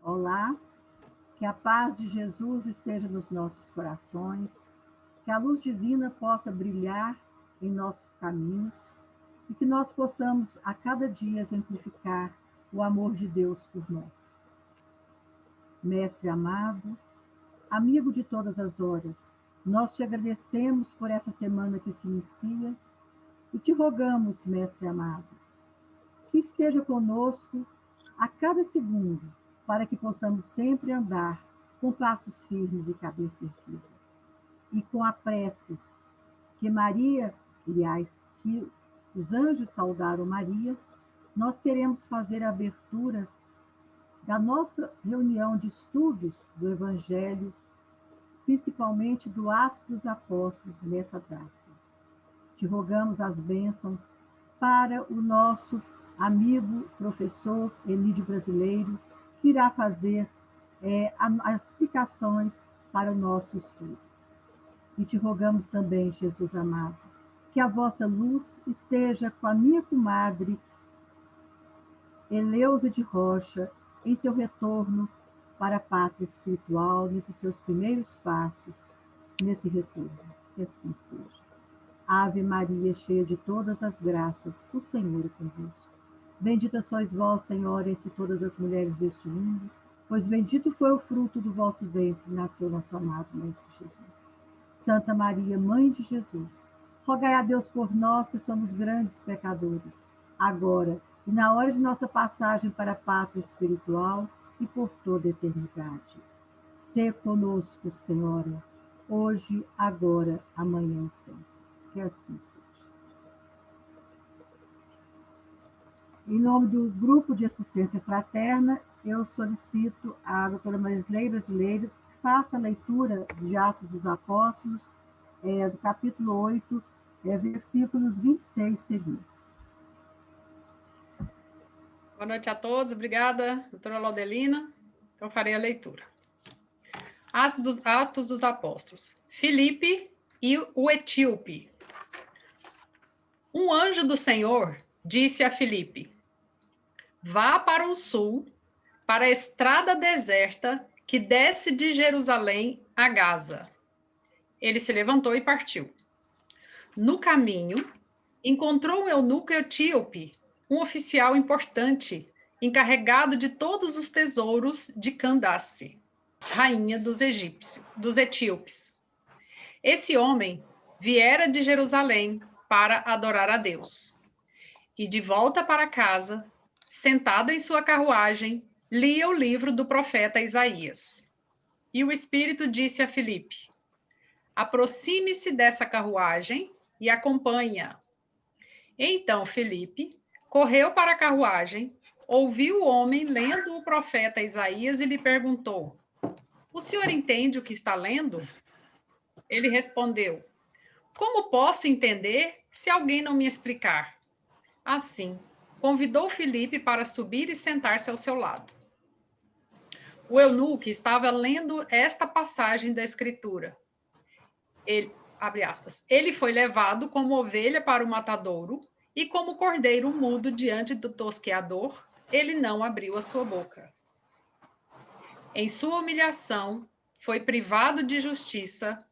Olá, que a paz de Jesus esteja nos nossos corações, que a luz divina possa brilhar em nossos caminhos e que nós possamos a cada dia exemplificar o amor de Deus por nós. Mestre amado, amigo de todas as horas, nós te agradecemos por essa semana que se inicia e te rogamos, Mestre amado, que esteja conosco a cada segundo, para que possamos sempre andar com passos firmes e cabeça erguida. E com a prece que Maria, aliás, que os anjos saudaram Maria, nós queremos fazer a abertura da nossa reunião de estudos do Evangelho, principalmente do Atos dos Apóstolos nessa data. Te rogamos as bênçãos para o nosso amigo professor Emílio Brasileiro, que irá fazer as explicações para o nosso estudo. E te rogamos também, Jesus amado, que a vossa luz esteja com a minha comadre Eleusa de Rocha em seu retorno para a pátria espiritual, nesses seus primeiros passos, nesse retorno. Que assim seja. Ave Maria, cheia de todas as graças, o Senhor é convosco. Bendita sois vós, Senhora, entre todas as mulheres deste mundo, pois bendito foi o fruto do vosso ventre, nasceu nosso amado Mestre Jesus. Santa Maria, Mãe de Jesus, rogai a Deus por nós que somos grandes pecadores, agora e na hora de nossa passagem para a pátria espiritual e por toda a eternidade. Sê conosco, Senhora, hoje, agora, amanhã e sempre. Que assim seja. Em nome do Grupo de Assistência Fraterna, eu solicito à doutora Marisley Brasileiro que faça a leitura de Atos dos Apóstolos, do capítulo 8, versículos 26 seguintes. Boa noite a todos, obrigada, doutora Laudelina. Então, farei a leitura. Atos dos Apóstolos. Filipe e o etíope. Um anjo do Senhor disse a Filipe: vá para o sul, para a estrada deserta que desce de Jerusalém a Gaza. Ele se levantou e partiu. No caminho, encontrou um eunuco etíope, um oficial importante, encarregado de todos os tesouros de Candace, rainha dos etíopes. Esse homem viera de Jerusalém para adorar a Deus. E de volta para casa, sentado em sua carruagem, lia o livro do profeta Isaías. E o Espírito disse a Filipe: aproxime-se dessa carruagem e acompanha. Então Filipe correu para a carruagem, ouviu o homem lendo o profeta Isaías e lhe perguntou: o senhor entende o que está lendo? Ele respondeu: como posso entender se alguém não me explicar? Assim, convidou Filipe para subir e sentar-se ao seu lado. O eunuco estava lendo esta passagem da Escritura. Abre aspas, ele foi levado como ovelha para o matadouro e como cordeiro mudo diante do tosqueador, ele não abriu a sua boca. Em sua humilhação, foi privado de justiça.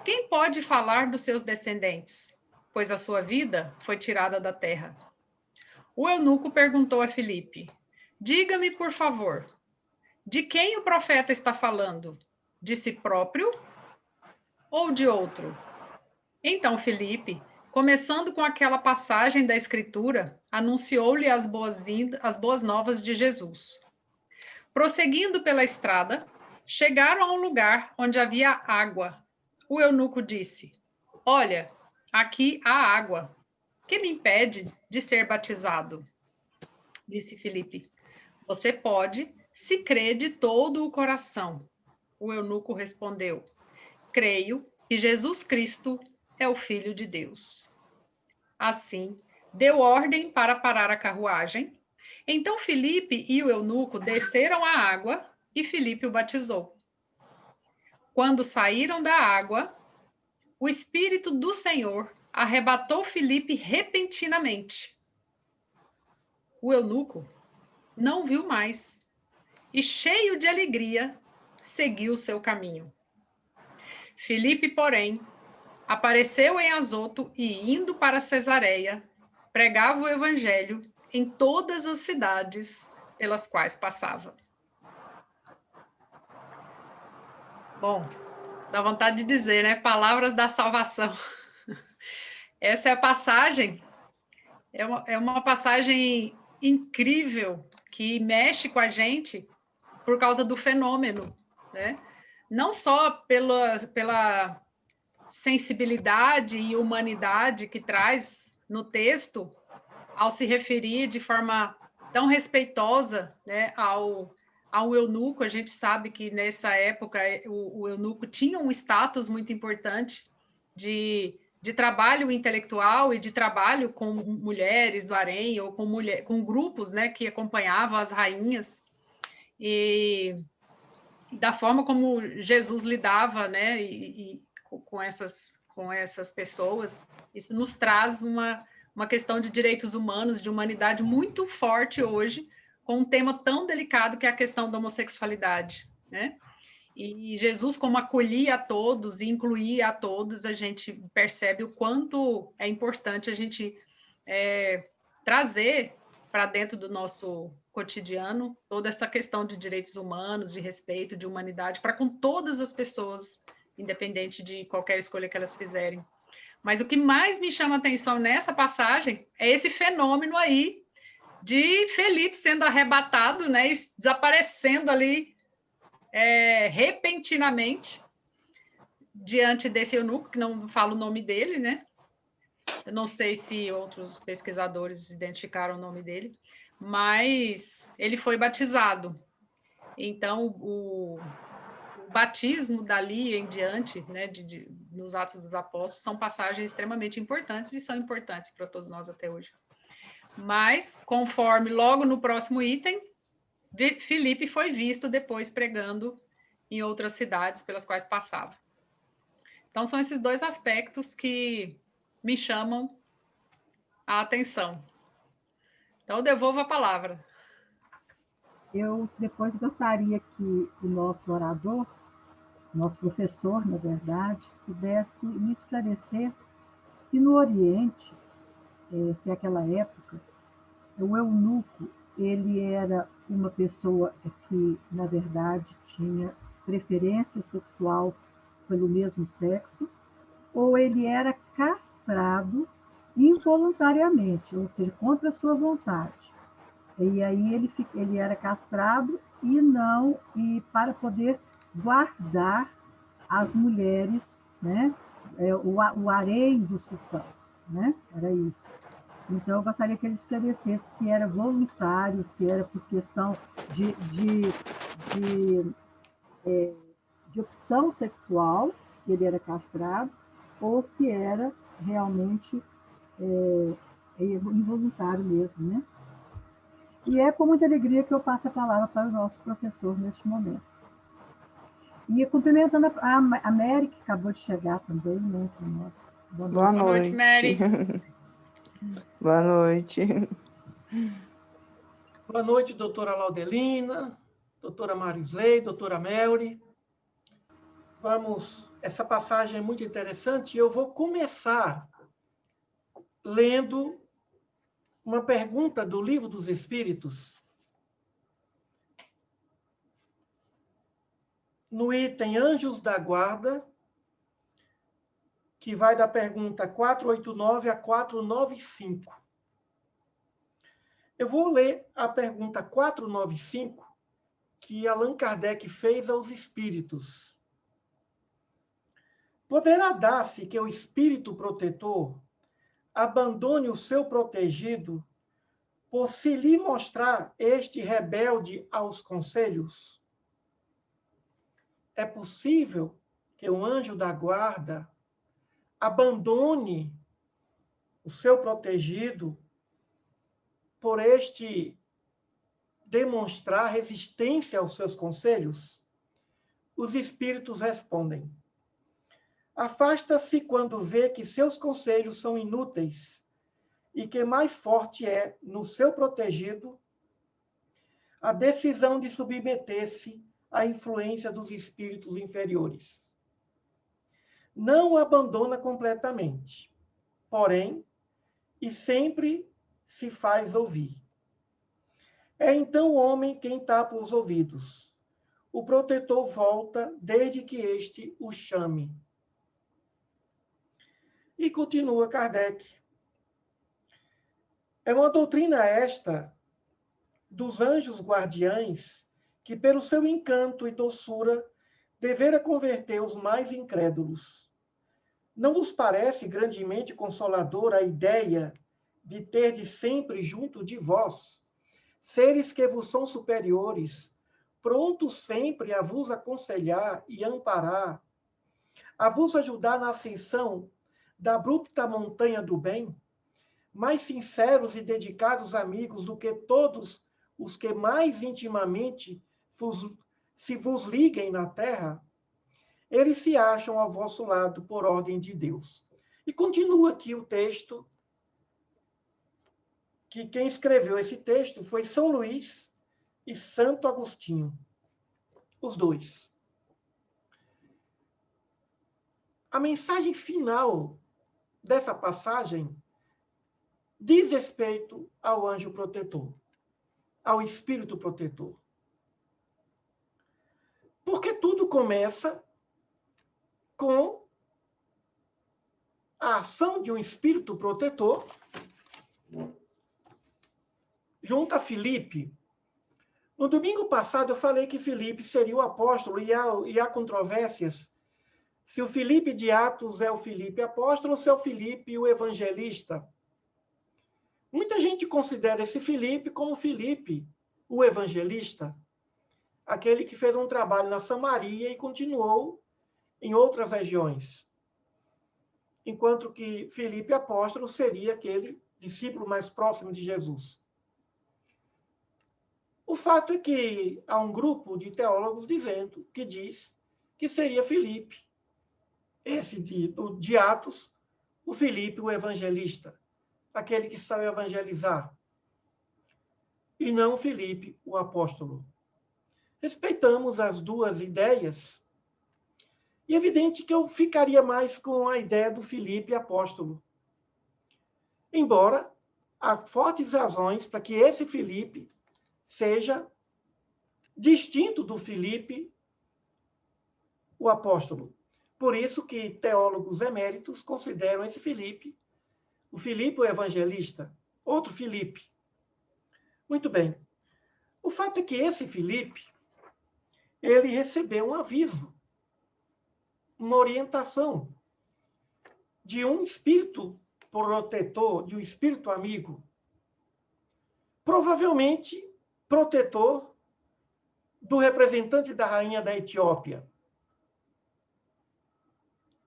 Quem pode falar dos seus descendentes? Pois a sua vida foi tirada da terra. O eunuco perguntou a Filipe: diga-me, por favor, de quem o profeta está falando? De si próprio ou de outro? Então Filipe, começando com aquela passagem da Escritura, anunciou-lhe as boas novas de Jesus. Prosseguindo pela estrada, chegaram a um lugar onde havia água. O eunuco disse: olha, aqui há água. Que me impede de ser batizado? Disse Filipe: você pode, se crê de todo o coração. O eunuco respondeu: creio que Jesus Cristo é o Filho de Deus. Assim, deu ordem para parar a carruagem. Então Filipe e o eunuco desceram à água e Filipe o batizou. Quando saíram da água, o Espírito do Senhor arrebatou Filipe repentinamente. O eunuco não viu mais, e, cheio de alegria, seguiu o seu caminho. Filipe, porém, apareceu em Azoto e, indo para Cesareia, pregava o evangelho em todas as cidades pelas quais passava. Bom, dá vontade de dizer, né? Palavras da salvação. Essa é a passagem, é uma passagem incrível que mexe com a gente por causa do fenômeno, né? Não só pela sensibilidade e humanidade que traz no texto, ao se referir de forma tão respeitosa, né, ao eunuco. A gente sabe que nessa época o eunuco tinha um status muito importante de trabalho intelectual e de trabalho com mulheres do harém ou com grupos, né, que acompanhavam as rainhas, e da forma como Jesus lidava, né, com essas pessoas. Isso nos traz uma questão de direitos humanos, de humanidade muito forte hoje, com um tema tão delicado que é a questão da homossexualidade, né? E Jesus, como acolhia a todos e incluía a todos, a gente percebe o quanto é importante a gente trazer para dentro do nosso cotidiano toda essa questão de direitos humanos, de respeito, de humanidade, para com todas as pessoas, independente de qualquer escolha que elas fizerem. Mas o que mais me chama a atenção nessa passagem é esse fenômeno aí de Felipe sendo arrebatado, né, e desaparecendo ali repentinamente diante desse eunuco, que não falo o nome dele, né? Eu não sei se outros pesquisadores identificaram o nome dele, mas ele foi batizado. Então, o batismo dali em diante, né, nos Atos dos Apóstolos, são passagens extremamente importantes e são importantes para todos nós até hoje. Mas, conforme logo no próximo item, Filipe foi visto depois pregando em outras cidades pelas quais passava. Então, são esses dois aspectos que me chamam a atenção. Então, eu devolvo a palavra. Eu depois gostaria que o nosso orador, nosso professor, na verdade, pudesse me esclarecer se no Oriente, se naquela época, o eunuco, ele era uma pessoa que, na verdade, tinha preferência sexual pelo mesmo sexo, ou ele era castrado involuntariamente, ou seja, contra a sua vontade. E aí ele era castrado e para poder guardar as mulheres, né? O harém do sultão, né? Era isso. Então, eu gostaria que ele esclarecesse se era voluntário, se era por questão de, de opção sexual, que ele era castrado, ou se era realmente involuntário mesmo, né? E é com muita alegria que eu passo a palavra para o nosso professor neste momento. E cumprimentando a Mary, que acabou de chegar também, né, entre nós. Boa noite, Mary. Boa noite. Boa noite, doutora Laudelina, doutora Marisley, doutora Melry. Essa passagem é muito interessante e eu vou começar lendo uma pergunta do Livro dos Espíritos. No item Anjos da Guarda, que vai da pergunta 489 a 495. Eu vou ler a pergunta 495 que Allan Kardec fez aos espíritos. Poderá dar-se que o espírito protetor abandone o seu protegido por se lhe mostrar este rebelde aos conselhos? É possível que um anjo da guarda abandone o seu protegido por este demonstrar resistência aos seus conselhos? Os espíritos respondem: afasta-se quando vê que seus conselhos são inúteis e que mais forte é no seu protegido a decisão de submeter-se à influência dos espíritos inferiores. Não o abandona completamente, porém, e sempre se faz ouvir. É então o homem quem tapa os ouvidos. O protetor volta desde que este o chame. E continua Kardec. É uma doutrina esta dos anjos guardiães que, pelo seu encanto e doçura, devera converter os mais incrédulos. Não vos parece grandemente consoladora a ideia de terdes sempre junto de vós seres que vos são superiores, prontos sempre a vos aconselhar e amparar, a vos ajudar na ascensão da abrupta montanha do bem, mais sinceros e dedicados amigos do que todos os que mais intimamente se vos liguem na terra? Eles se acham ao vosso lado por ordem de Deus. E continua aqui o texto, que quem escreveu esse texto foi São Luís e Santo Agostinho, os dois. A mensagem final dessa passagem diz respeito ao anjo protetor, ao espírito protetor. Porque tudo começa com a ação de um espírito protetor junto a Filipe. No domingo passado eu falei que Filipe seria o apóstolo e há controvérsias se o Filipe de Atos é o Filipe apóstolo ou se é o Filipe o evangelista. Muita gente considera esse Filipe como Filipe o evangelista, aquele que fez um trabalho na Samaria e continuou em outras regiões. Enquanto que Filipe apóstolo seria aquele discípulo mais próximo de Jesus. O fato é que há um grupo de teólogos que diz que seria Filipe, esse de Atos, o Filipe o evangelista, aquele que saiu evangelizar, e não Filipe o apóstolo. Respeitamos as duas ideias, e é evidente que eu ficaria mais com a ideia do Filipe apóstolo. Embora há fortes razões para que esse Filipe seja distinto do Filipe o apóstolo. Por isso que teólogos eméritos consideram esse Filipe o Filipe o evangelista, outro Filipe. Muito bem. O fato é que esse Filipe, ele recebeu um aviso, uma orientação de um espírito protetor, de um espírito amigo, provavelmente protetor do representante da rainha da Etiópia.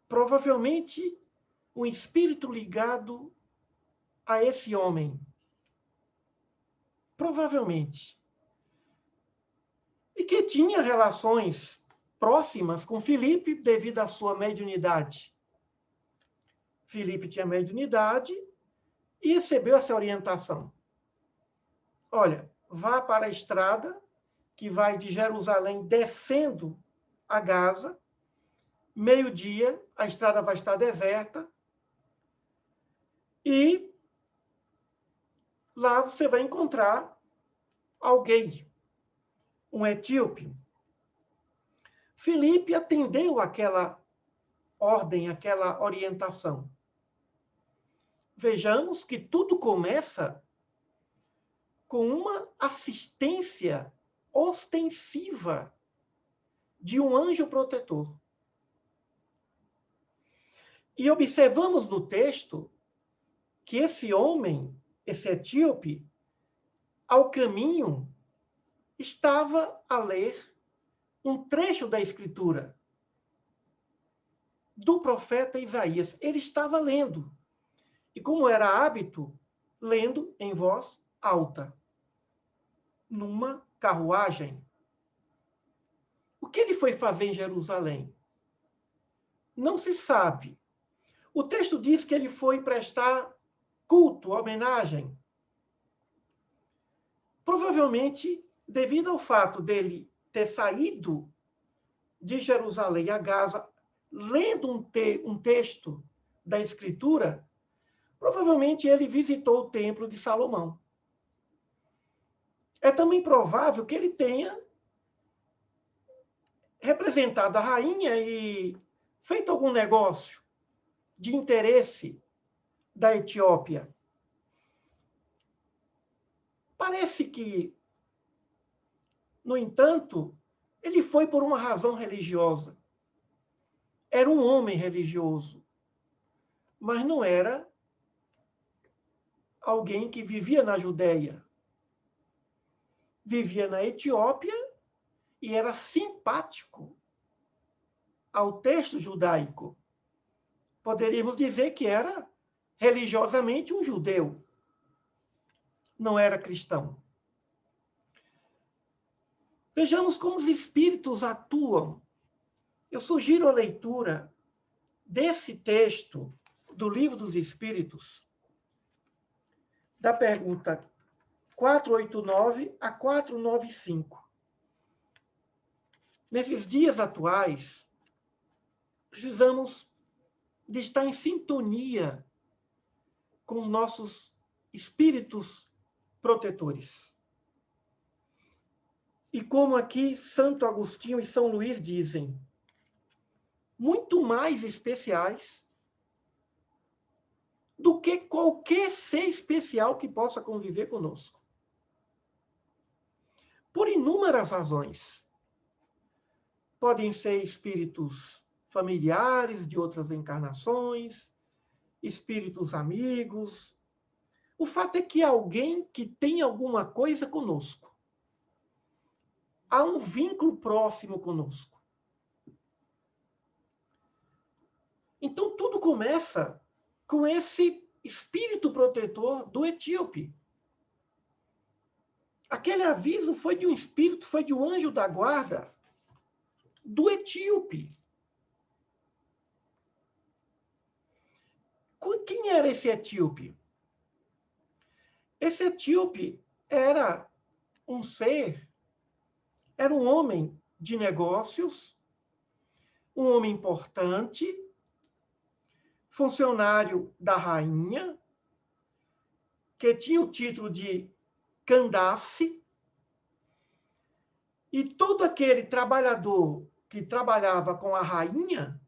Provavelmente um espírito ligado a esse homem. Provavelmente. E que tinha relações próximas com Filipe devido à sua mediunidade. Filipe tinha mediunidade e recebeu essa orientação. Olha, vá para a estrada que vai de Jerusalém descendo a Gaza. Meio-dia, a estrada vai estar deserta. E lá você vai encontrar alguém, um etíope. Filipe atendeu aquela ordem, aquela orientação. Vejamos que tudo começa com uma assistência ostensiva de um anjo protetor. E observamos no texto que esse homem, esse etíope, ao caminho, estava a ler um trecho da Escritura do profeta Isaías. Ele estava lendo. E como era hábito, lendo em voz alta, numa carruagem. O que ele foi fazer em Jerusalém? Não se sabe. O texto diz que ele foi prestar culto, homenagem. Provavelmente devido ao fato dele ter saído de Jerusalém a Gaza, lendo um texto da Escritura, provavelmente ele visitou o Templo de Salomão. É também provável que ele tenha representado a rainha e feito algum negócio de interesse da Etiópia. Parece que, no entanto, ele foi por uma razão religiosa. Era um homem religioso, mas não era alguém que vivia na Judéia. Vivia na Etiópia e era simpático ao texto judaico. Poderíamos dizer que era religiosamente um judeu. Não era cristão. Vejamos como os espíritos atuam. Eu sugiro a leitura desse texto do Livro dos Espíritos, da pergunta 489 a 495. Nesses dias atuais, precisamos de estar em sintonia com os nossos espíritos protetores. E como aqui Santo Agostinho e São Luís dizem, muito mais especiais do que qualquer ser especial que possa conviver conosco. Por inúmeras razões. Podem ser espíritos familiares de outras encarnações, espíritos amigos. O fato é que alguém que tem alguma coisa conosco. Há um vínculo próximo conosco. Então, tudo começa com esse espírito protetor do etíope. Aquele aviso foi de um espírito, foi de um anjo da guarda do etíope. Quem era esse etíope? Esse etíope era um ser, era um homem de negócios, um homem importante, funcionário da rainha, que tinha o título de Candace, e todo aquele trabalhador que trabalhava com a rainha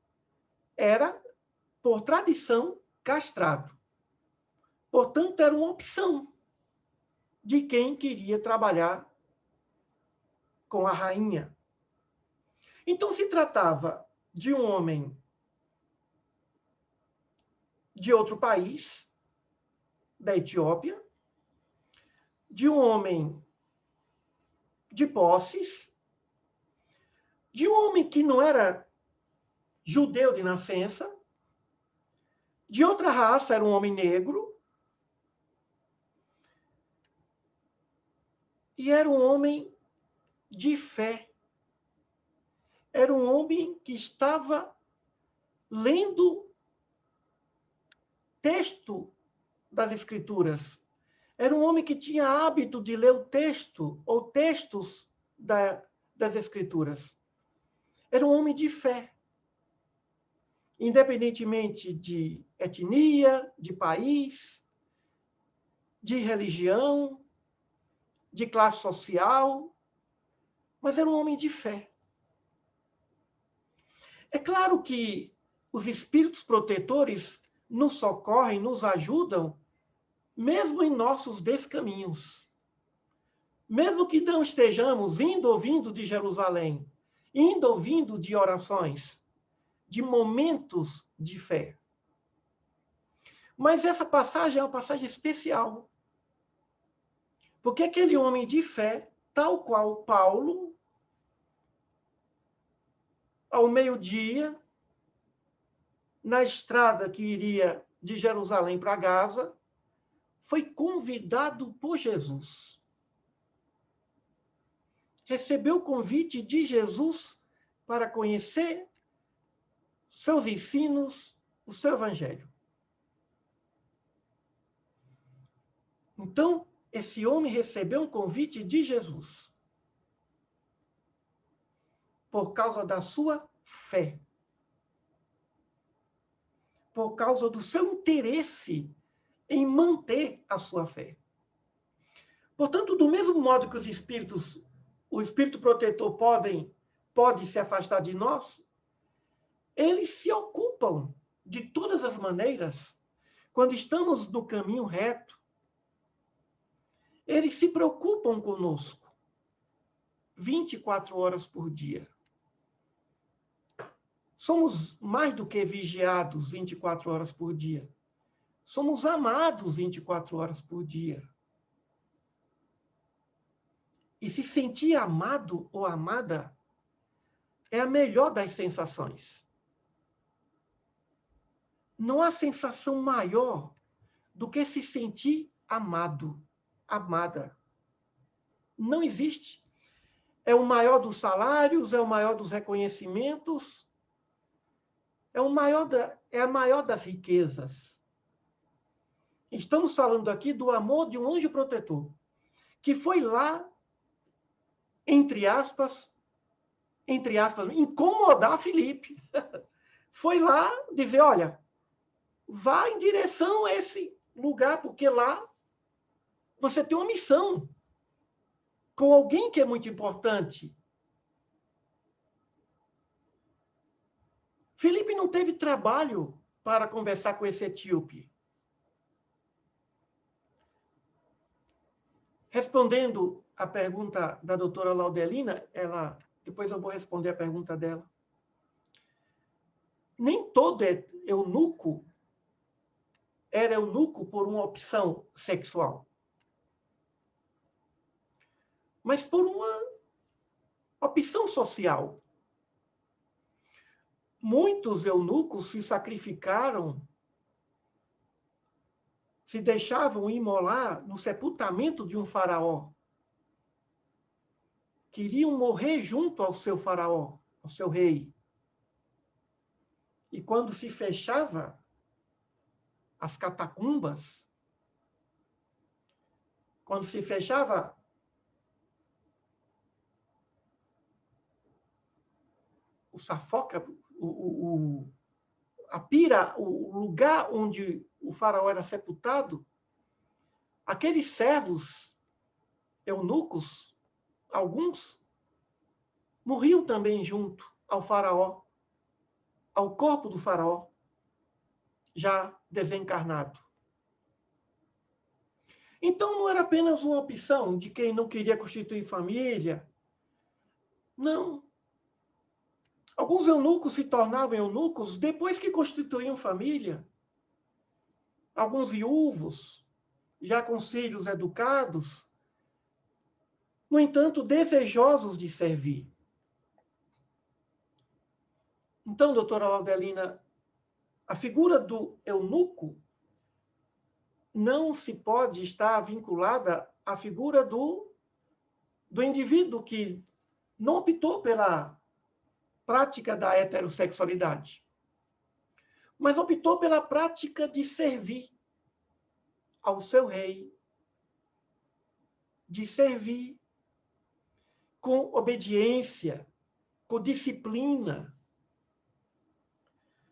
era, por tradição, castrado. Portanto, era uma opção de quem queria trabalhar com a rainha. Então, se tratava de um homem de outro país, da Etiópia, de um homem de posses, de um homem que não era judeu de nascença, de outra raça, era um homem negro, e era um homem de fé. Era um homem que estava lendo texto das Escrituras. Era um homem que tinha hábito de ler o texto, ou textos das Escrituras. Era um homem de fé. Independentemente de etnia, de país, de religião, de classe social, mas era um homem de fé. É claro que os espíritos protetores nos socorrem, nos ajudam, mesmo em nossos descaminhos. Mesmo que não estejamos indo ou vindo de Jerusalém, indo ou vindo de orações, de momentos de fé. Mas essa passagem é uma passagem especial. Porque aquele homem de fé, tal qual Paulo, ao meio-dia, na estrada que iria de Jerusalém para Gaza, foi convidado por Jesus. Recebeu o convite de Jesus para conhecer seus ensinos, o seu evangelho. Então, esse homem recebeu um convite de Jesus. por causa da sua fé. Por causa do seu interesse em manter a sua fé. Portanto, do mesmo modo que os espíritos, o espírito protetor pode se afastar de nós, eles se ocupam de todas as maneiras, quando estamos no caminho reto, eles se preocupam conosco 24 horas por dia. Somos mais do que vigiados 24 horas por dia. Somos amados 24 horas por dia. E se sentir amado ou amada é a melhor das sensações. Não há sensação maior do que se sentir amado, amada. Não existe. É o maior dos salários, é o maior dos reconhecimentos, é a maior das riquezas. Estamos falando aqui do amor de um anjo protetor, que foi lá, entre aspas, incomodar Filipe. Foi lá dizer, olha, vá em direção a esse lugar, porque lá você tem uma missão com alguém que é muito importante. Filipe não teve trabalho para conversar com esse etíope. Respondendo a pergunta da doutora Laudelina, depois eu vou responder a pergunta dela. Nem todo eunuco era eunuco por uma opção sexual, mas por uma opção social. Muitos eunucos se sacrificaram, se deixavam imolar no sepultamento de um faraó. Queriam morrer junto ao seu faraó, ao seu rei. E quando se fechava as catacumbas, quando se fechava o safoca, a pira, o lugar onde o faraó era sepultado, aqueles servos eunucos, alguns, morriam também junto ao faraó, ao corpo do faraó, já desencarnado. Então, não era apenas uma opção de quem não queria constituir família. Não. Alguns eunucos se tornavam eunucos depois que constituíam família. Alguns viúvos, já com filhos educados, no entanto, desejosos de servir. Então, doutora Laudelina, a figura do eunuco não se pode estar vinculada à figura do indivíduo que não optou pela prática da heterossexualidade, mas optou pela prática de servir ao seu rei, de servir com obediência, com disciplina,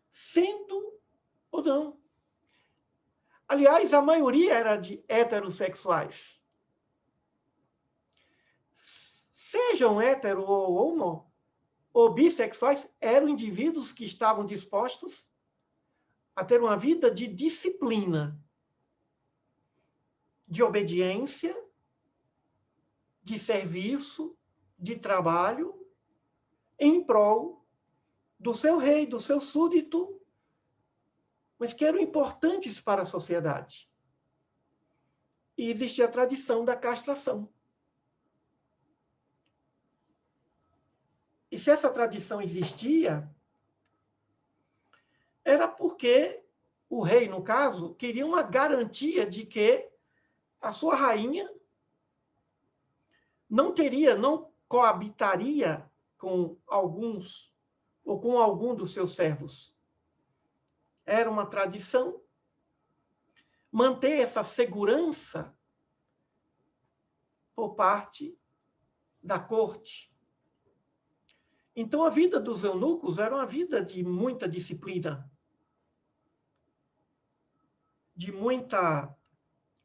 sendo ou não. Aliás, a maioria era de heterossexuais. Sejam hetero ou homo, ou bissexuais, eram indivíduos que estavam dispostos a ter uma vida de disciplina, de obediência, de serviço, de trabalho, em prol do seu rei, do seu súdito, mas que eram importantes para a sociedade. E existia a tradição da castração. E se essa tradição existia, era porque o rei, no caso, queria uma garantia de que a sua rainha não coabitaria com alguns ou com algum dos seus servos. Era uma tradição manter essa segurança por parte da corte. Então, a vida dos eunucos era uma vida de muita disciplina, de muita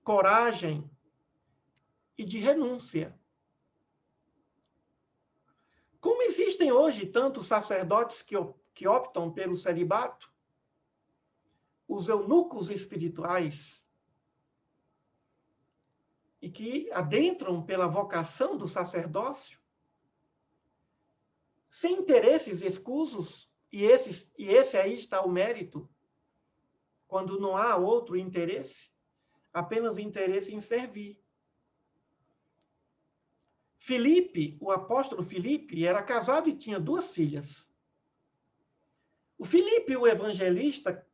coragem e de renúncia. Como existem hoje tantos sacerdotes que optam pelo celibato, os eunucos espirituais, e que adentram pela vocação do sacerdócio, sem interesses escusos, e esse aí está o mérito, quando não há outro interesse, apenas interesse em servir. Filipe, o apóstolo Filipe, era casado e tinha 2 filhas. O Filipe, o evangelista,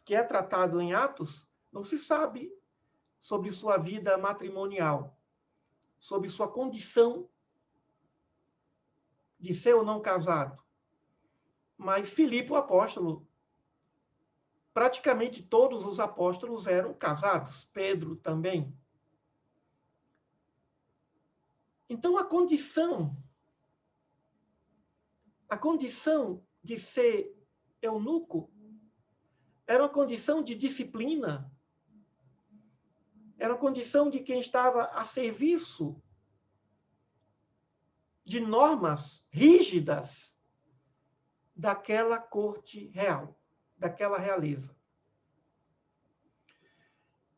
que é tratado em Atos, não se sabe sobre sua vida matrimonial, sobre sua condição de ser ou não casado. Mas Filipe, o apóstolo, praticamente todos os apóstolos eram casados, Pedro também. Então, a condição de ser eunuco era uma condição de disciplina, era uma condição de quem estava a serviço de normas rígidas daquela corte real, daquela realeza.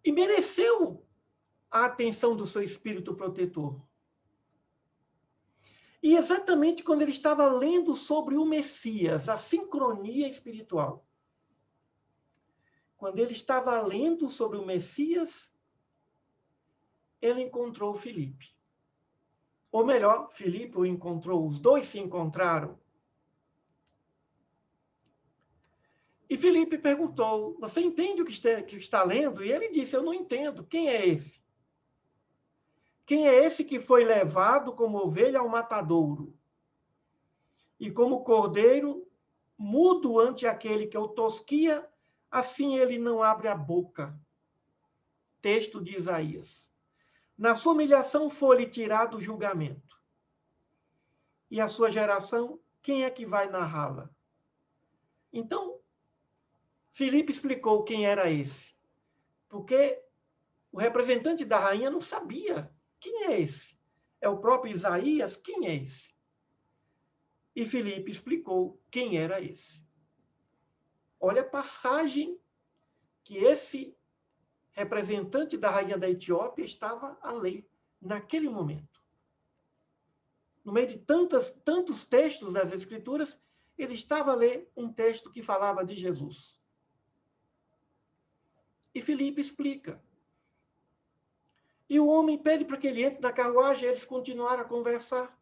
E mereceu a atenção do seu espírito protetor. E exatamente quando ele estava lendo sobre o Messias, a sincronia espiritual, quando ele estava lendo sobre o Messias, ele encontrou Filipe. Ou melhor, Filipe o encontrou, os dois se encontraram. E Filipe perguntou, você entende o que está lendo? E ele disse, eu não entendo. Quem é esse? Quem é esse que foi levado como ovelha ao matadouro? E como cordeiro, mudo ante aquele que o tosquia, assim ele não abre a boca. Texto de Isaías. Na sua humilhação foi-lhe tirado o julgamento. E a sua geração, quem é que vai narrá-la? Então, Filipe explicou quem era esse. Porque o representante da rainha não sabia. Quem é esse? É o próprio Isaías? Quem é esse? E Filipe explicou quem era esse. Olha a passagem que esse representante da rainha da Etiópia estava a ler naquele momento. No meio de tantos textos das Escrituras, ele estava a ler um texto que falava de Jesus. E Filipe explica. E o homem pede para que ele entre na carruagem, e eles continuaram a conversar.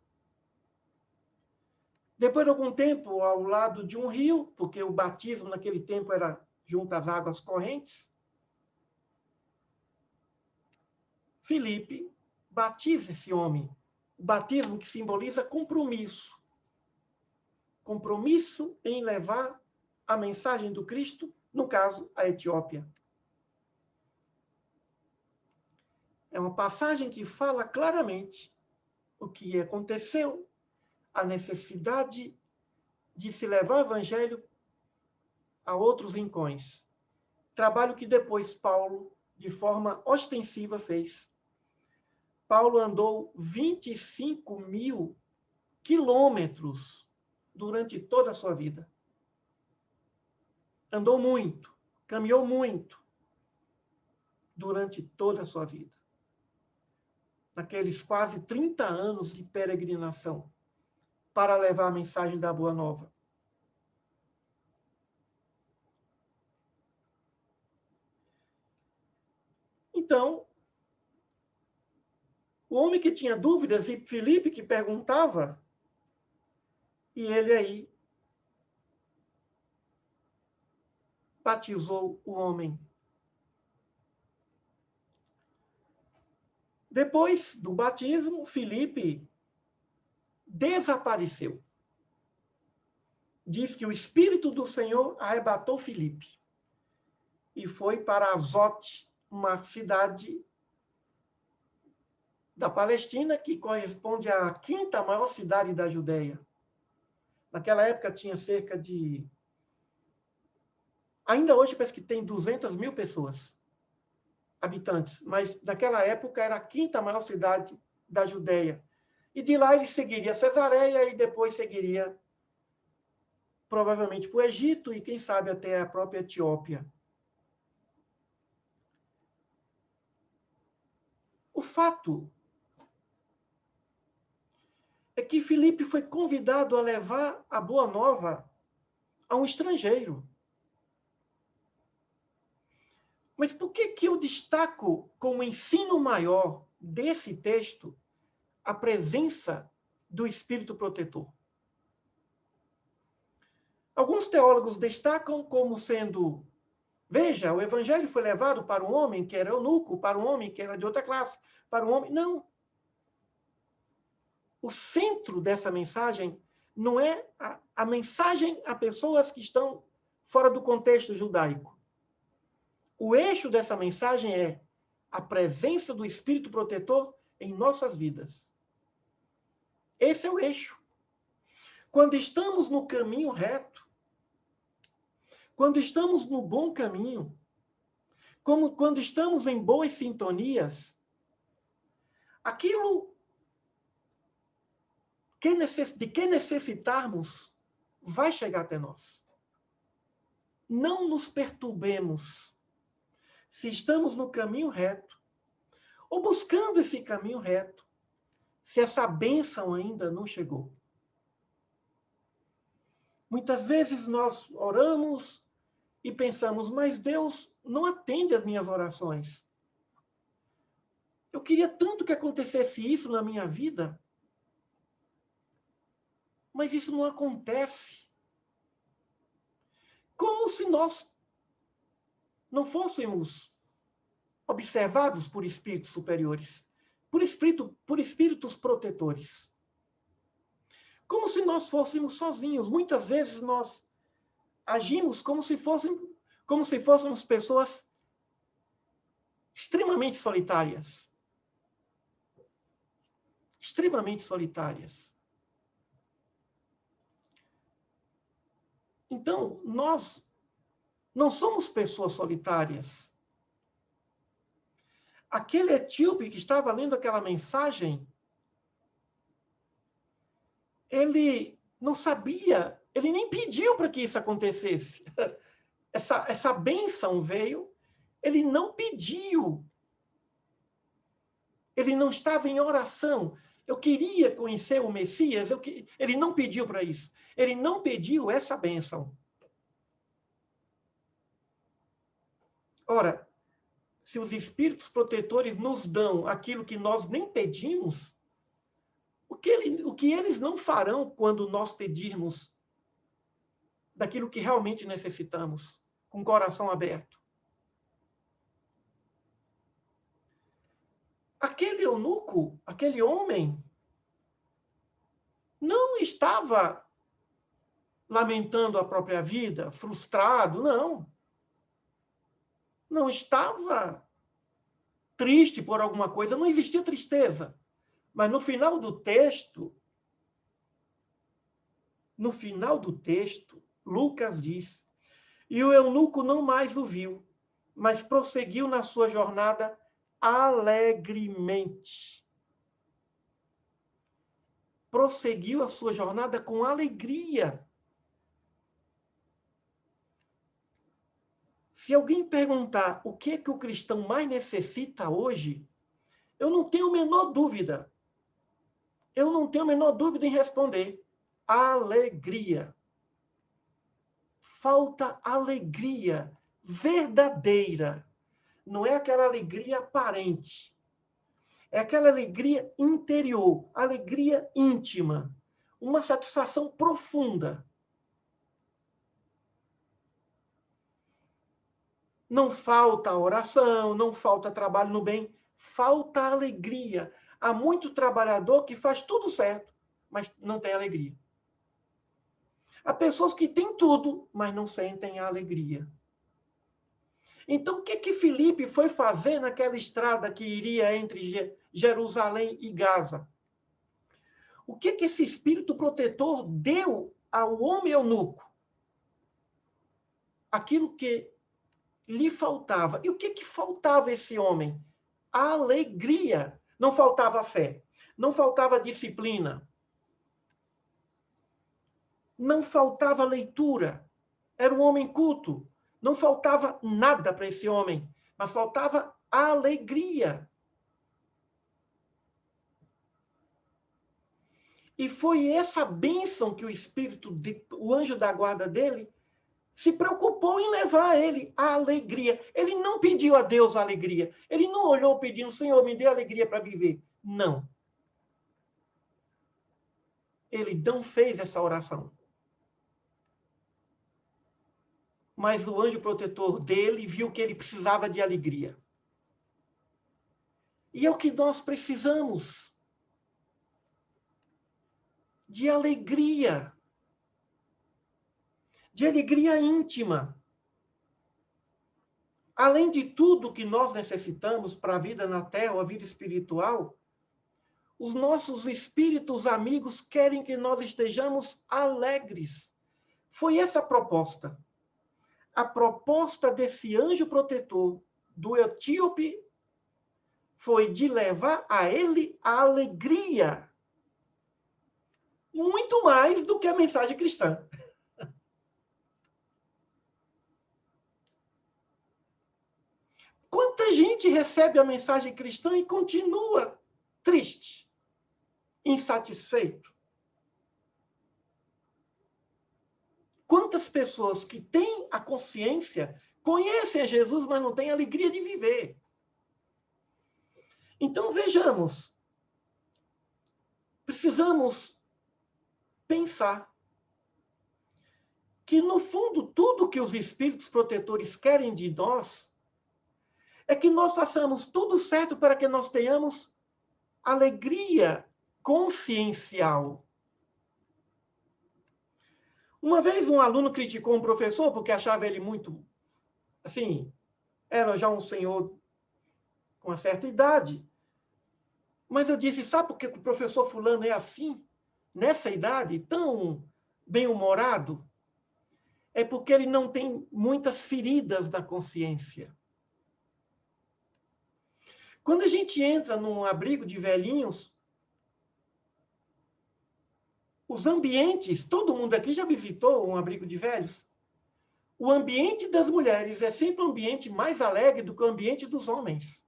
Depois de algum tempo, ao lado de um rio, porque o batismo naquele tempo era junto às águas correntes, Filipe batiza esse homem. O batismo que simboliza compromisso. Compromisso em levar a mensagem do Cristo, no caso, à Etiópia. É uma passagem que fala claramente o que aconteceu, a necessidade de se levar o evangelho a outros rincões. Trabalho que depois Paulo, de forma ostensiva, fez. Paulo andou 25.000 quilômetros durante toda a sua vida. Andou muito, caminhou muito durante toda a sua vida. Naqueles quase 30 anos de peregrinação para levar a mensagem da Boa Nova. Então, o homem que tinha dúvidas, e Filipe que perguntava, e ele aí batizou o homem. Depois do batismo, Filipe desapareceu. Diz que o Espírito do Senhor arrebatou Filipe e foi para Azote, uma cidade da Palestina que corresponde à 5ª maior cidade da Judeia. Naquela época tinha cerca de... Ainda hoje parece que tem 200 mil pessoas, habitantes, mas naquela época era a quinta maior cidade da Judéia. E de lá ele seguiria Cesareia e depois seguiria provavelmente para o Egito e quem sabe até a própria Etiópia. O fato é que Filipe foi convidado a levar a boa nova a um estrangeiro. Mas por que eu destaco como ensino maior desse texto a presença do Espírito protetor? Alguns teólogos destacam como sendo, veja, o evangelho foi levado para um homem que era eunuco, para um homem que era de outra classe, para um homem... Não. O centro dessa mensagem não é a mensagem a pessoas que estão fora do contexto judaico. O eixo dessa mensagem é a presença do Espírito protetor em nossas vidas. Esse é o eixo. Quando estamos no caminho reto, quando estamos no bom caminho, quando estamos em boas sintonias, aquilo de que necessitarmos vai chegar até nós. Não nos perturbemos se estamos no caminho reto, ou buscando esse caminho reto, se essa bênção ainda não chegou. Muitas vezes nós oramos e pensamos, mas Deus não atende as minhas orações. Eu queria tanto que acontecesse isso na minha vida, mas isso não acontece. Como se nós não fôssemos observados por espíritos superiores, por espíritos protetores. Como se nós fôssemos sozinhos. Muitas vezes nós agimos como se fôssemos pessoas extremamente solitárias. Extremamente solitárias. Então, nós não somos pessoas solitárias. Aquele etíope que estava lendo aquela mensagem, ele não sabia, ele nem pediu para que isso acontecesse. Essa bênção veio, ele não pediu. Ele não estava em oração. Eu queria conhecer o Messias, ele não pediu para isso. Ele não pediu essa bênção. Ora, se os espíritos protetores nos dão aquilo que nós nem pedimos, o que eles não farão quando nós pedirmos daquilo que realmente necessitamos, com o coração aberto? Aquele eunuco, aquele homem, não estava lamentando a própria vida, frustrado, não. Não estava triste por alguma coisa, não existia tristeza. Mas no final do texto, Lucas diz, e o eunuco não mais o viu, mas prosseguiu na sua jornada alegremente. Prosseguiu a sua jornada com alegria. Se alguém perguntar o que é que o cristão mais necessita hoje, eu não tenho a menor dúvida. Eu não tenho a menor dúvida em responder. Alegria. Falta alegria verdadeira. Não é aquela alegria aparente. É aquela alegria interior, alegria íntima. Uma satisfação profunda. Não falta oração, não falta trabalho no bem, falta alegria. Há muito trabalhador que faz tudo certo, mas não tem alegria. Há pessoas que têm tudo, mas não sentem a alegria. Então, o que Filipe foi fazer naquela estrada que iria entre Jerusalém e Gaza? O que esse espírito protetor deu ao homem eunuco aquilo que lhe faltava. E o que faltava a esse homem? A alegria. Não faltava fé, não faltava disciplina, não faltava leitura. Era um homem culto. Não faltava nada para esse homem, mas faltava a alegria. E foi essa bênção que o anjo da guarda dele, se preocupou em levar a ele a alegria. Ele não pediu a Deus a alegria. Ele não olhou pedindo, Senhor, me dê alegria para viver. Não. Ele não fez essa oração. Mas o anjo protetor dele viu que ele precisava de alegria. E é o que nós precisamos. De alegria. De alegria íntima. Além de tudo que nós necessitamos para a vida na Terra, a vida espiritual, os nossos espíritos amigos querem que nós estejamos alegres. Foi essa a proposta. A proposta desse anjo protetor do etíope foi de levar a ele a alegria. Muito mais do que a mensagem cristã. Quanta gente recebe a mensagem cristã e continua triste, insatisfeito? Quantas pessoas que têm a consciência, conhecem a Jesus, mas não têm a alegria de viver? Então, vejamos. Precisamos pensar que, no fundo, tudo que os espíritos protetores querem de nós é que nós façamos tudo certo para que nós tenhamos alegria consciencial. Uma vez um aluno criticou um professor porque achava ele muito, assim, era já um senhor com uma certa idade. Mas eu disse, sabe por que o professor fulano é assim, nessa idade, tão bem-humorado? É porque ele não tem muitas feridas da consciência. Quando a gente entra num abrigo de velhinhos, os ambientes, todo mundo aqui já visitou um abrigo de velhos? O ambiente das mulheres é sempre um ambiente mais alegre do que o ambiente dos homens.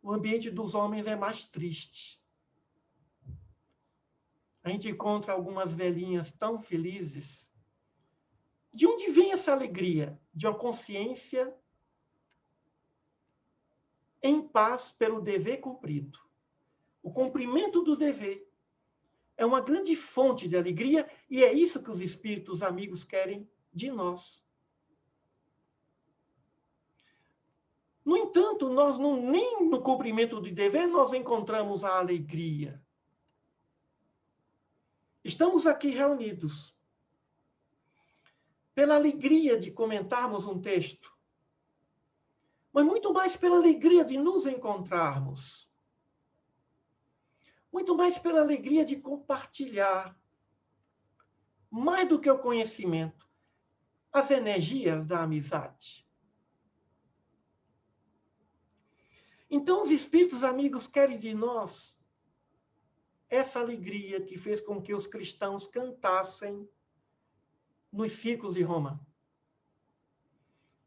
O ambiente dos homens é mais triste. A gente encontra algumas velhinhas tão felizes. De onde vem essa alegria? De uma consciência em paz pelo dever cumprido. O cumprimento do dever é uma grande fonte de alegria e é isso que os espíritos amigos querem de nós. No entanto, nós nem no cumprimento do dever nós encontramos a alegria. Estamos aqui reunidos pela alegria de comentarmos um texto, mas muito mais pela alegria de nos encontrarmos. Muito mais pela alegria de compartilhar, mais do que o conhecimento, as energias da amizade. Então, os espíritos amigos querem de nós essa alegria que fez com que os cristãos cantassem nos círculos de Roma.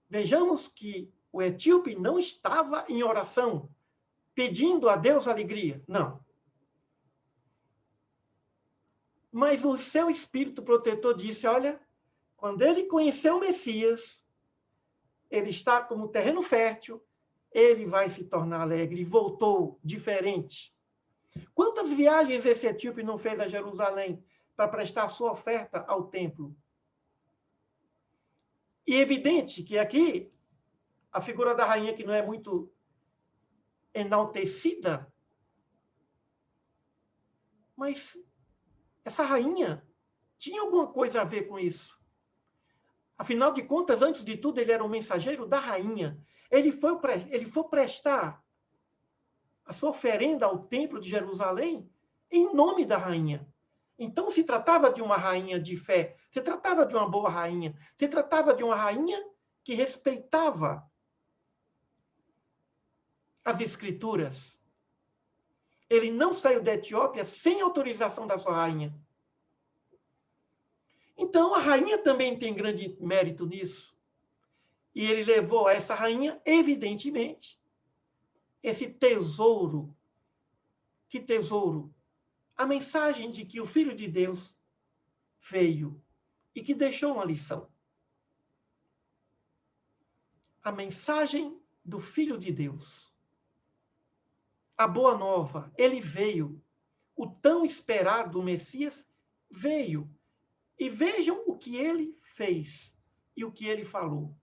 Vejamos que o etíope não estava em oração, pedindo a Deus alegria. Não. Mas o seu espírito protetor disse, olha, quando ele conheceu o Messias, ele está como terreno fértil, ele vai se tornar alegre. E voltou diferente. Quantas viagens esse etíope não fez a Jerusalém para prestar sua oferta ao templo? E é evidente que aqui, a figura da rainha que não é muito enaltecida, mas essa rainha tinha alguma coisa a ver com isso. Afinal de contas, antes de tudo, ele era um mensageiro da rainha. Ele foi prestar a sua oferenda ao templo de Jerusalém em nome da rainha. Então, se tratava de uma rainha de fé, se tratava de uma boa rainha, se tratava de uma rainha que respeitava as escrituras. Ele não saiu da Etiópia sem autorização da sua rainha. Então, a rainha também tem grande mérito nisso. E ele levou a essa rainha, evidentemente, esse tesouro. Que tesouro? A mensagem de que o Filho de Deus veio e que deixou uma lição. A mensagem do Filho de Deus. A boa nova, ele veio. O tão esperado Messias veio. E vejam o que ele fez e o que ele falou.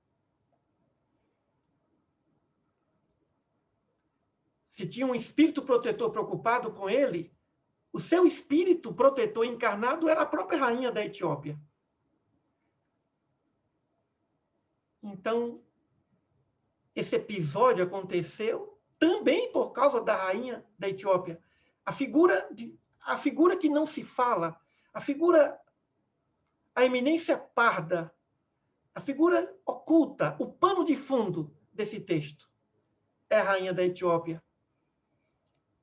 Se tinha um espírito protetor preocupado com ele, o seu espírito protetor encarnado era a própria rainha da Etiópia. Então, esse episódio aconteceu também por causa da rainha da Etiópia. A figura que não se fala, a eminência parda, a figura oculta, o pano de fundo desse texto é a rainha da Etiópia.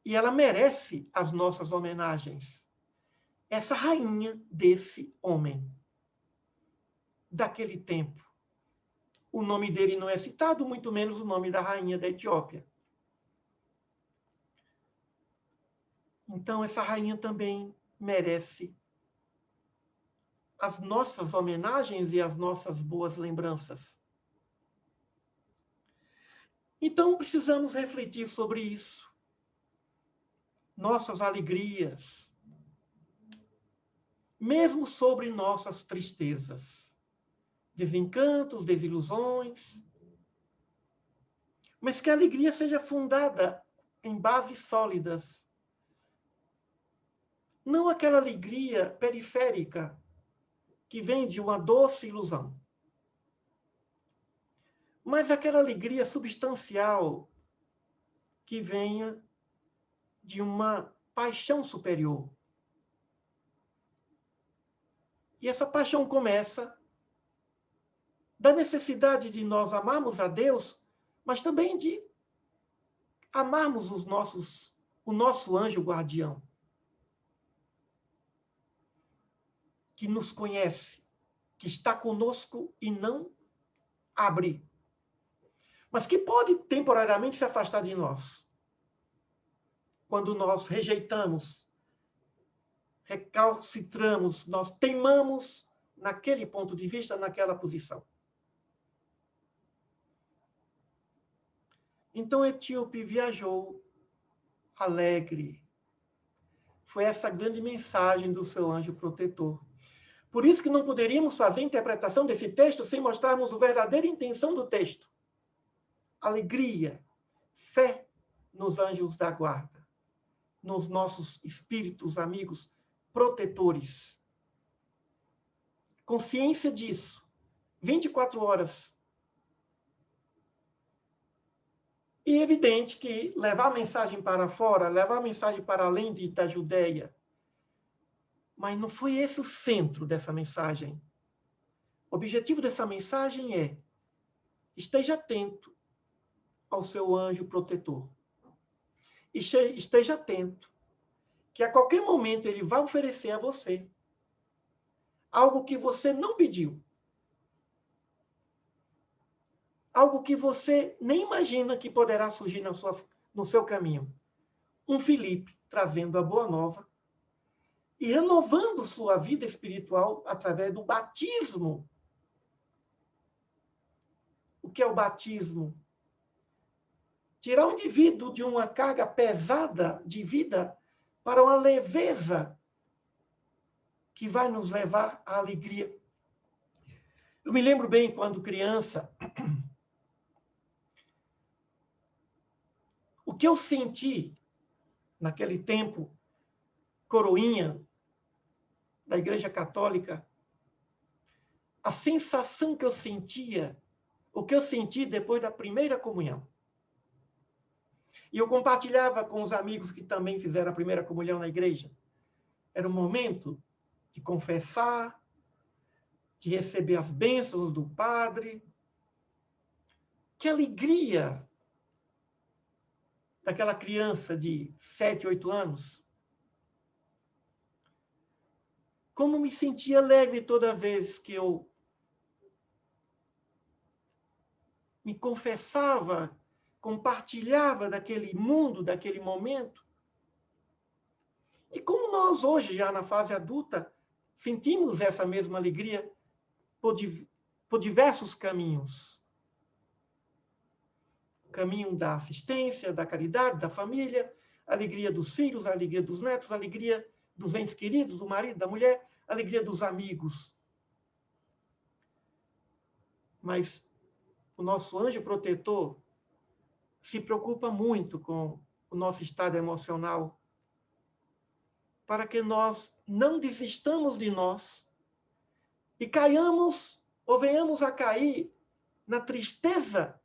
E ela merece as nossas homenagens. Essa rainha desse homem, daquele tempo. O nome dele não é citado, muito menos o nome da rainha da Etiópia. Então, essa rainha também merece as nossas homenagens e as nossas boas lembranças. Então, precisamos refletir sobre isso. Nossas alegrias, mesmo sobre nossas tristezas, desencantos, desilusões, mas que a alegria seja fundada em bases sólidas. Não aquela alegria periférica que vem de uma doce ilusão, mas aquela alegria substancial que venha de uma paixão superior. E essa paixão começa da necessidade de nós amarmos a Deus, mas também de amarmos o nosso anjo guardião, que nos conhece, que está conosco e não abre, mas que pode temporariamente se afastar de nós. Quando nós rejeitamos, recalcitramos, nós teimamos naquele ponto de vista, naquela posição. Então, Etíope viajou alegre. Foi essa grande mensagem do seu anjo protetor. Por isso que não poderíamos fazer a interpretação desse texto sem mostrarmos a verdadeira intenção do texto. Alegria, fé nos anjos da guarda, nos nossos espíritos amigos protetores. Consciência disso. 24 horas. E é evidente que levar a mensagem para fora, levar a mensagem para além da Judéia, mas não foi esse o centro dessa mensagem. O objetivo dessa mensagem é: esteja atento ao seu anjo protetor. Esteja atento, que a qualquer momento ele vai oferecer a você algo que você não pediu. Algo que você nem imagina que poderá surgir no seu caminho. Um Filipe trazendo a boa nova e renovando sua vida espiritual através do batismo. O que é o batismo? Tirar o indivíduo de uma carga pesada de vida para uma leveza que vai nos levar à alegria. Eu me lembro bem, quando criança, o que eu senti naquele tempo, coroinha da Igreja Católica, a sensação que eu sentia, o que eu senti depois da primeira comunhão. E eu compartilhava com os amigos que também fizeram a primeira comunhão na igreja. Era o momento de confessar, de receber as bênçãos do Padre. Que alegria daquela criança de 7, 8 anos. Como me sentia alegre toda vez que eu me confessava, compartilhava daquele mundo, daquele momento. E como nós hoje, já na fase adulta, sentimos essa mesma alegria por diversos caminhos. O caminho da assistência, da caridade, da família, a alegria dos filhos, a alegria dos netos, a alegria dos entes queridos, do marido, da mulher, a alegria dos amigos. Mas o nosso anjo protetor se preocupa muito com o nosso estado emocional, para que nós não desistamos de nós e caiamos ou venhamos a cair na tristeza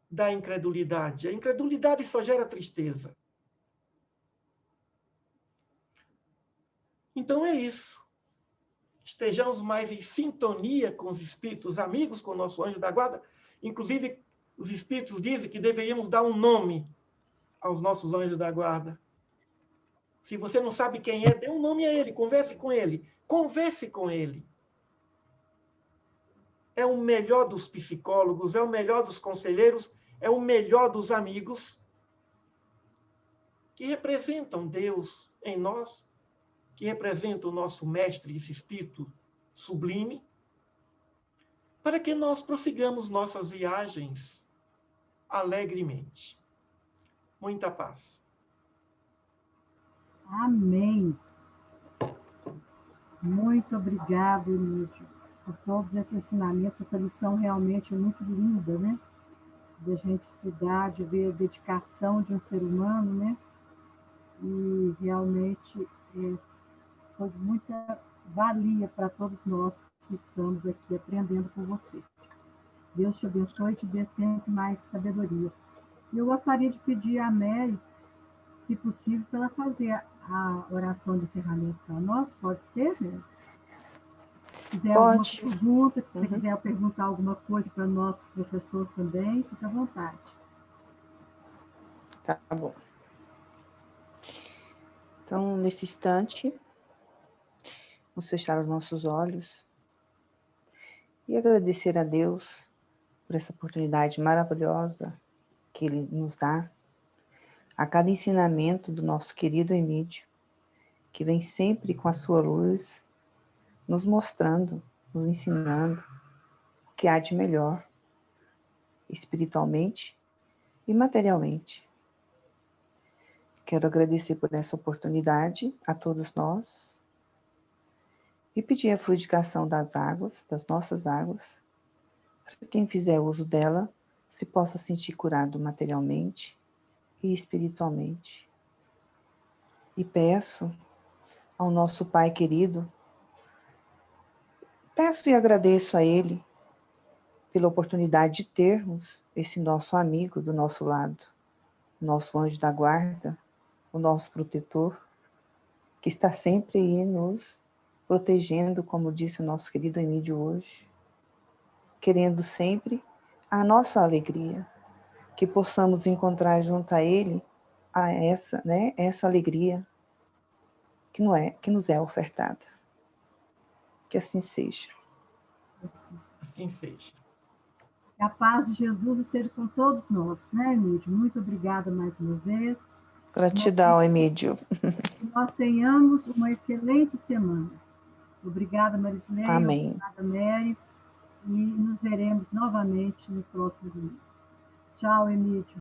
da incredulidade. A incredulidade só gera tristeza. Então é isso. Estejamos mais em sintonia com os espíritos amigos, com o nosso anjo da guarda. Inclusive, os espíritos dizem que deveríamos dar um nome aos nossos anjos da guarda. Se você não sabe quem é, dê um nome a ele, converse com ele. Converse com ele. É o melhor dos psicólogos, é o melhor dos conselheiros, é o melhor dos amigos que representam Deus em nós, que representam o nosso mestre, esse espírito sublime, para que nós prossigamos nossas viagens alegremente. Muita paz. Amém. Muito obrigado, Emílio, por todos esses ensinamentos. Essa lição realmente é muito linda, né? De a gente estudar, de ver a dedicação de um ser humano, né? E realmente foi muita valia para todos nós que estamos aqui aprendendo com você. Deus te abençoe e te dê sempre mais sabedoria. E eu gostaria de pedir a Mary, se possível, para ela fazer a oração de encerramento para nós. Pode ser, Mary? Se quiser alguma pergunta, se você quiser perguntar alguma coisa para o nosso professor também, fica à vontade. Tá bom. Então, nesse instante, vamos fechar os nossos olhos e agradecer a Deus por essa oportunidade maravilhosa que Ele nos dá, a cada ensinamento do nosso querido Emílio, que vem sempre com a sua luz, nos mostrando, nos ensinando o que há de melhor, espiritualmente e materialmente. Quero agradecer por essa oportunidade a todos nós e pedir a fluidificação das águas, das nossas águas, para que quem fizer uso dela se possa sentir curado materialmente e espiritualmente. E peço ao nosso Pai querido, peço e agradeço a Ele pela oportunidade de termos esse nosso amigo do nosso lado, nosso anjo da guarda, o nosso protetor, que está sempre aí nos protegendo, como disse o nosso querido Emílio hoje, querendo sempre a nossa alegria, que possamos encontrar junto a Ele essa alegria que nos é ofertada. Que assim seja. Assim seja. Que a paz de Jesus esteja com todos nós, né, Emílio? Muito obrigada mais uma vez. Gratidão, Emílio. Que nós tenhamos uma excelente semana. Obrigada, Marisley. Amém. Obrigada, Mary. E nos veremos novamente no próximo domingo. Tchau, Emílio.